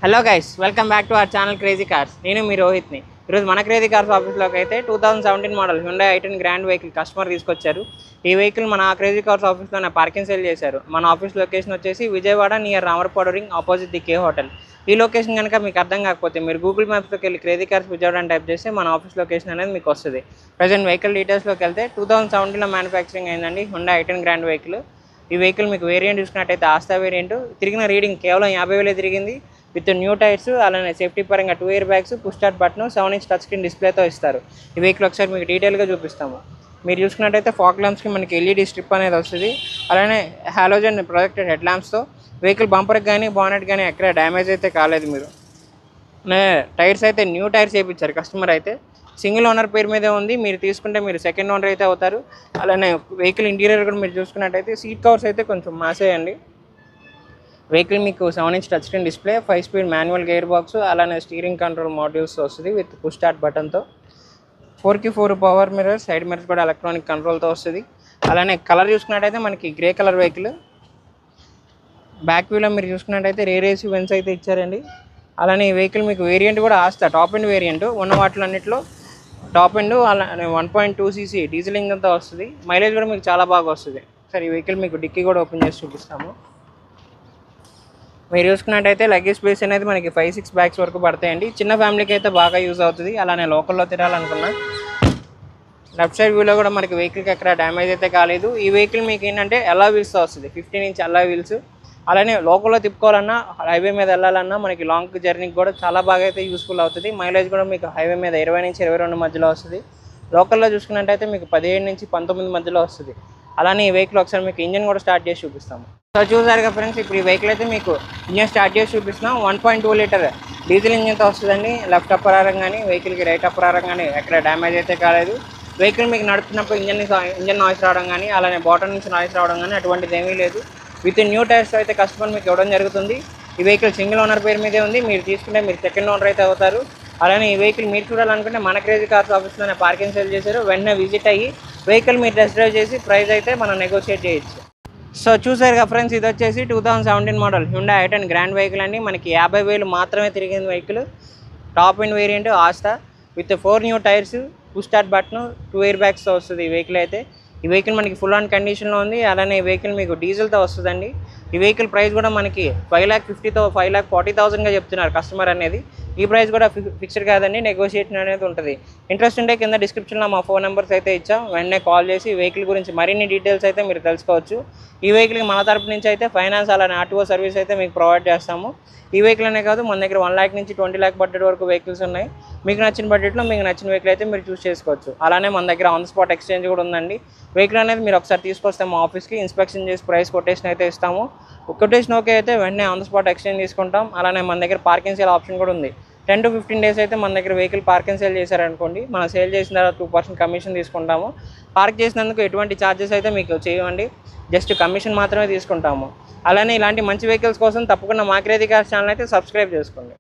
Hello guys, welcome back to our channel crazy cars. నేను మీ రోహిత్ని. ఈరోజు మన క్రేజీ కార్స్ ఆఫీస్లోకి అయితే 2017 model Hyundai i10 grand vehicle customer తీసుకొచ్చారు. ఈ వెహికల్ మన క్రేజీ కార్స్ ఆఫీస్లోనే పార్కింగ్ సేల్ చేశారు. మన ఆఫీస్ లొకేషన్ వచ్చేసి Vijayawada near Ramarapadu ring opposite the K hotel. ఈ లొకేషన్ కనుక మీకు అర్థం కాకపోతే మీరు గూగుల్ మ్యాప్స్లోకి వెళ్ళి క్రేజీ కార్స్ విజయవాడ అని టైప్ చేస్తే మన ఆఫీస్ లొకేషన్ అనేది మీకు వస్తుంది. ప్రజెంట్ వెహికల్ డీటెయిల్స్లోకి వెళ్తే 2017లో మ్యానుఫ్యాక్చరింగ్ అయిందండి హ్యుండై i10 గ్రాండ్ వెహికల్. ఈ వెహికల్ మీకు వేరియంట్ చూసుకున్నట్టయితే ఆస్తా వేరియంట్. తిరిగిన రీడింగ్ కేవలం 50,000 తిరిగింది. విత్ న్యూ టైర్స్, అలానే సేఫ్టీ పరంగా 2 air bags, push start button, 7-inch touch screen డిస్ప్లేతో ఇస్తారు. ఈ వెహికల్ ఒకసారి మీకు డీటెయిల్గా చూపిస్తాము. మీరు చూసుకున్నట్టయితే ఫాగ్ ల్యాంప్స్కి మనకి ఎల్ఈడి స్ట్రిప్ అనేది వస్తుంది. అలానే హాలోజన్ ప్రొజెక్టెడ్ హెడ్ ల్యాంప్స్తో వెహికల్ బంపర్కి కానీ బానెట్ కానీ ఎక్కడ డ్యామేజ్ అయితే కాలేదు. మీరు టైర్స్ అయితే న్యూ టైర్స్ వేయించారు కస్టమర్ అయితే. సింగిల్ ఓనర్ పేరు మీదే ఉంది. మీరు తీసుకుంటే మీరు సెకండ్ ఓనర్ అయితే అవుతారు. అలానే వెహికల్ ఇంటీరియర్ కూడా మీరు చూసుకున్నట్టయితే సీట్ కవర్స్ అయితే కొంచెం మాసేయండి. వెహికల్ మీకు 7-inch touch screen display, 5-speed manual gear box, అలానే స్టీరింగ్ కంట్రోల్ మాడ్యూల్స్ వస్తుంది విత్ పుష్ స్టార్ట్ బటన్తో. 4x4 power mirror, side mirrors కూడా ఎలక్ట్రానిక్ కంట్రోల్తో వస్తుంది. అలానే కలర్ చూసుకున్నట్టయితే మనకి గ్రే కలర్ వెహికల్. బ్యాక్ వ్యూలో మీరు చూసుకున్నట్టయితే రేర్ ఏసీ వెన్స్ అయితే ఇచ్చారండి. అలానే ఈ వెహికల్ మీకు వేరియంట్ కూడా ఆస్తా టాప్ ఎండ్ వేరియంట్ ఉన్న వాటిలో అన్నింటిలో టాప్ ఎండ్. అలానే 1.2cc డీజిల్ ఇంజన్తో వస్తుంది. మైలేజ్ కూడా మీకు చాలా బాగా వస్తుంది. సరే, ఈ వెహికల్ మీకు డిక్కీ కూడా ఓపెన్ చేసి చూపిస్తాము. మీరు చూసుకున్నట్టయితే లగేజ్ స్పేస్ అనేది మనకి 5-6 బ్యాగ్స్ వరకు పడతాయండి. చిన్న ఫ్యామిలీకి అయితే బాగా యూజ్ అవుతుంది. అలానే లోకల్లో తిరాలనుకున్నా. లెఫ్ట్ సైడ్ వ్యూలో కూడా మనకి వెహికల్కి ఎక్కడ డ్యామేజ్ అయితే కాలేదు. ఈ వెహికల్ మీకు ఏంటంటే అలా వీల్స్తో వస్తుంది, 15-inch అలా వీల్స్. అలానే లోకల్లో తిప్పుకోవాలన్నా, హైవే మీద వెళ్ళాలన్నా మనకి లాంగ్ జర్నీకి కూడా చాలా బాగా అయితే యూస్ఫుల్ అవుతుంది. మైలేజ్ కూడా మీకు హైవే మీద 20-22 మధ్యలో వస్తుంది. లోకల్లో చూసుకున్నట్టయితే మీకు 17-19 మధ్యలో వస్తుంది. అలానే ఈ వెహికల్ ఒకసారి మీకు ఇంజన్ కూడా స్టార్ట్ చేసి చూపిస్తాము. సో చూసారుగా ఫ్రెండ్స్, ఇప్పుడు ఈ వెహికల్ అయితే మీకు ఇంజన్ స్టార్ట్ చేసి చూపిస్తున్నాం. 1.2 లీటర్ డీజిల్ ఇంజన్తో వస్తుందండి. లెఫ్ట్ అప్పర్ ఆరం కానీ వెహికల్కి రైట్ అప్పర్ ఆరం కానీ ఎక్కడ డ్యామేజ్ అయితే కాలేదు. వెహికల్ మీకు నడుపుతున్నప్పుడు ఇంజన్ నాయిస్ రావడం కానీ, అలానే బాటమ్ నుంచి నాయిస్ రావడం కానీ అటువంటిది ఏమీ లేదు. విత్ న్యూ టైర్స్ అయితే కస్టమర్ మీకు ఇవ్వడం జరుగుతుంది. ఈ వెహికల్ సింగిల్ ఓనర్ పేరు మీదే ఉంది. మీరు తీసుకుంటే మీరు సెకండ్ ఓనర్ అయితే అవుతారు. అలానే ఈ వెహికల్ మీరు చూడాలనుకుంటే మన క్రేజీ కార్స్ ఆఫీస్లోనే పార్కింగ్ సేల్ చేశారు. వెంటనే విజిట్ అయ్యి వెహికల్ మీరు టెస్ట్ డ్రైవ్ చేసి ప్రైస్ అయితే మనం నెగోషియేట్ చేయొచ్చు. సో చూసారుగా ఫ్రెండ్స్, ఇది వచ్చేసి 2017 model Hyundai i10 grand vehicle అండి. మనకి 50,000 మాత్రమే తిరిగింది vehicle. Top end variant Asta with 4 new tyres, push start button, 2 air బ్యాగ్స్తో వస్తుంది ఈ వెహికల్ అయితే. ఈ వెహికల్ మనకి ఫుల్ ఆన్ కండిషన్లో ఉంది. అలానే ఈ వెహికల్ మీకు డీజిల్తో వస్తుందండి. ఈ వెహికల్ ప్రైస్ కూడా మనకి 5,40,000గా చెప్తున్నారు కస్టమర్ అనేది. ఈ ప్రైస్ కూడా ఫిక్స్డ్ కాదండి, నెగోషియేషన్ అనేది ఉంటుంది. ఇంట్రెస్ట్ ఉంటే కింద డిస్క్రిప్షన్లో మా ఫోన్ నెంబర్స్ అయితే ఇచ్చాం. వెంటనే కాల్ చేసి ఈ వెహికల్ గురించి మరిన్ని డీటెయిల్స్ అయితే మీరు తెలుసుకోవచ్చు. ఈ వెహికల్కి మన తరపు నుంచి అయితే ఫైనాన్స్ అలానే ఆర్టీఓ సర్వీస్ అయితే మీకు ప్రొవైడ్ చేస్తాము. ఈ వెహికల్ అనే కాదు, మన దగ్గర 1 lakh నుంచి 20 lakh బడ్జెట్ వరకు వెహికల్స్ ఉన్నాయి. మీకు నచ్చిన బడ్జెట్లో మీకు నచ్చిన వెహికల్ అయితే మీరు చూస్ చేసుకోవచ్చు. అలానే మన దగ్గర ఆన్ స్పాట్ ఎక్స్చేంజ్ కూడా ఉందండి. వెహికల్ అనేది మీరు ఒకసారి తీసుకొస్తే మా ఆఫీస్కి ఇన్స్పెక్షన్ చేసి ప్రైస్ కొటేషన్ అయితే ఇస్తాము. కొటేషన్ ఓకే అయితే వెంటనే ఆన్ స్పాట్ ఎక్స్చేంజ్ తీసుకుంటాం. అలానే మన దగ్గర పార్కింగ్ సేల్ ఆప్షన్ కూడా ఉంది. 10 to 15 days అయితే మన దగ్గర వెహికల్ పార్కింగ్ సేల్ చేశారనుకోండి, మనం సేల్ చేసిన తర్వాత 2% కమిషన్ తీసుకుంటాము. పార్క్ చేసినందుకు ఎటువంటి ఛార్జెస్ అయితే మీకు చేయవండి, జస్ట్ కమిషన్ మాత్రమే తీసుకుంటాము. అలానే ఇలాంటి మంచి వెహికల్స్ కోసం తప్పకుండా మా క్రేజీ కార్స్ ఛానల్ అయితే సబ్స్క్రైబ్ చేసుకోండి.